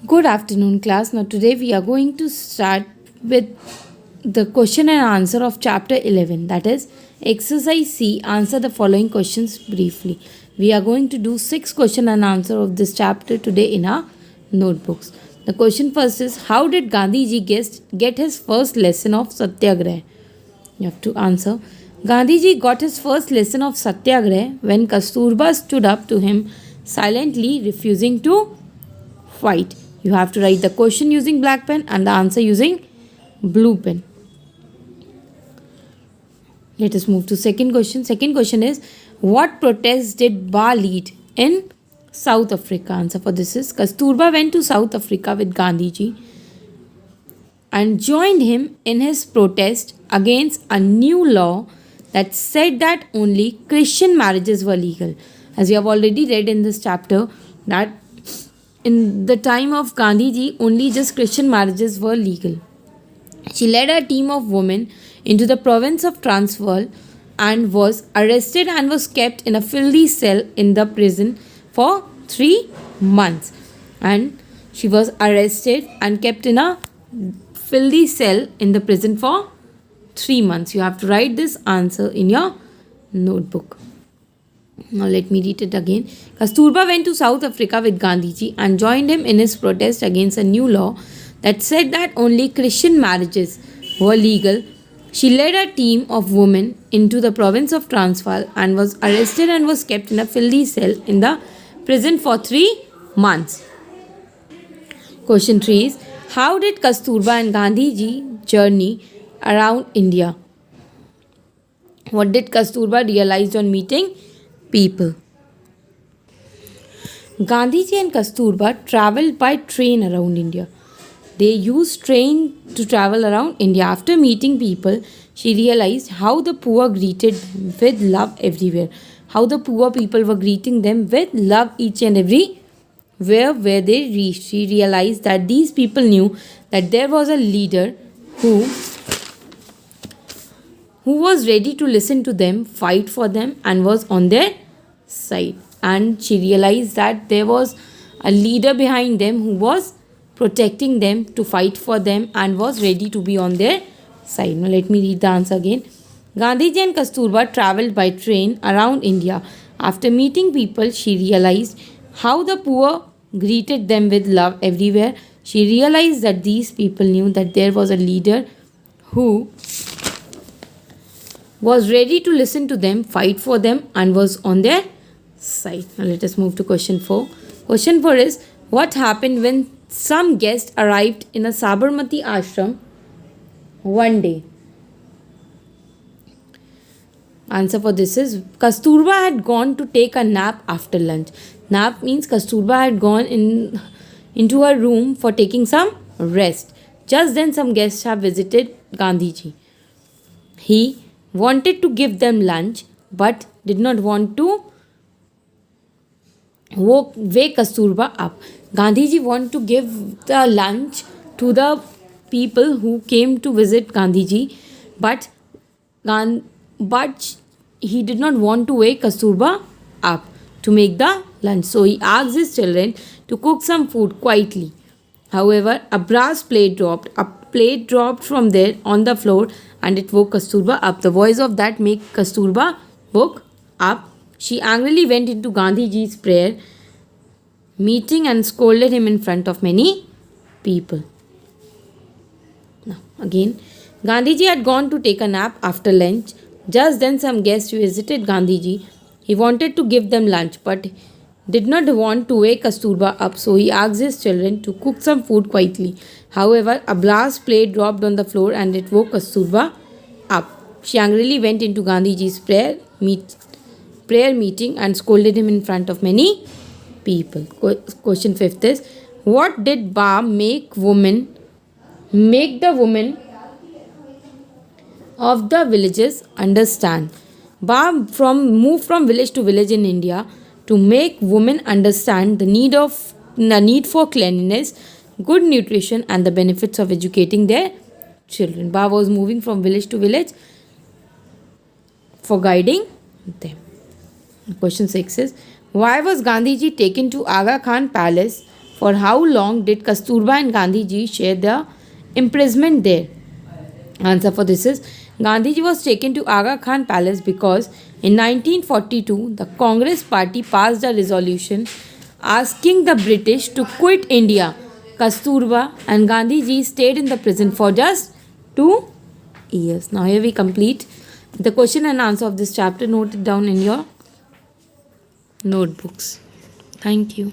Good afternoon, class. Now, today we are going to start with the question and answer of chapter 11, that is, exercise C. Answer the following questions briefly. We are going to do 6 question and answer of this chapter today in our notebooks. The question first is, how did Gandhiji get his first lesson of Satyagraha? You have to answer. Gandhiji got his first lesson of Satyagraha when Kasturba stood up to him silently, refusing to fight. You have to write the question using black pen and the answer using blue pen. Let us move to second question. Second question is, what protests did Ba lead in South Africa? Answer for this is, Kasturba went to South Africa with Gandhiji and joined him in his protest against a new law that said that only Christian marriages were legal. As we have already read in this chapter, that in the time of Gandhiji, only just Christian marriages were legal. She led a team of women into the province of Transvaal and was arrested and was kept in a filthy cell in the prison for 3 months. And she was arrested and kept in a filthy cell in the prison for 3 months. You have to write this answer in your notebook. Now let me read it again. Kasturba went to South Africa with Gandhiji and joined him in his protest against a new law that said that only Christian marriages were legal. She led a team of women into the province of Transvaal and was arrested and was kept in a filthy cell in the prison for 3 months. Question 3 is, how did Kasturba and Gandhiji journey around India? What did Kasturba realize on meeting people? Gandhiji and Kasturba travelled by train around India. They used train to travel around India. After meeting people, she realized how the poor greeted with love everywhere. How the poor people were greeting them with love each and every where they reached. She realized that these people knew that there was a leader who was ready to listen to them, fight for them, and was on their side. And she realized that there was a leader behind them who was protecting them, to fight for them, and was ready to be on their side. Now let me read the answer again. Gandhiji and Kasturba travelled by train around India. After meeting people, she realized how the poor greeted them with love everywhere. She realized that these people knew that there was a leader who was ready to listen to them, fight for them, and was on their side. Now let us move to question 4. Question 4 is, what happened when some guests arrived in a Sabarmati ashram one day? Answer for this is, Kasturba had gone to take a nap after lunch. Nap means Kasturba had gone into her room for taking some rest. Just then some guests have visited Gandhiji. He wanted to give them lunch but did not want to wake Kasturba up. Gandhiji wanted to give the lunch to the people who came to visit Gandhiji, but he did not want to wake Kasturba up to make the lunch. So he asked his children to cook some food quietly. However, a brass plate dropped. A plate dropped from there on the floor and it woke Kasturba up. The voice of that made Kasturba woke up. She angrily went into Gandhiji's prayer meeting and scolded him in front of many people. Now again, Gandhiji had gone to take a nap after lunch. Just then some guests visited Gandhiji. He wanted to give them lunch but did not want to wake Kasturba up, so he asked his children to cook some food quietly. However, a brass plate dropped on the floor and it woke Kasturba up. She angrily went into Gandhiji's prayer meeting and scolded him in front of many people. Question 5 is, what did Ba make the women of the villages understand? Ba moved from village to village in India to make women understand the need for cleanliness, good nutrition, and the benefits of educating their children. Ba was moving from village to village for guiding them. Question 6 is, why was Gandhiji taken to Aga Khan Palace For how long did Kasturba and Gandhiji share their imprisonment there? Answer for this is Gandhiji was taken to Aga Khan Palace because in 1942 the Congress party passed a resolution asking the British to quit India. Kasturba and Gandhiji stayed in the prison for just 2 years. Now here we complete the question and answer of this chapter. Note it down in your notebooks. Thank you.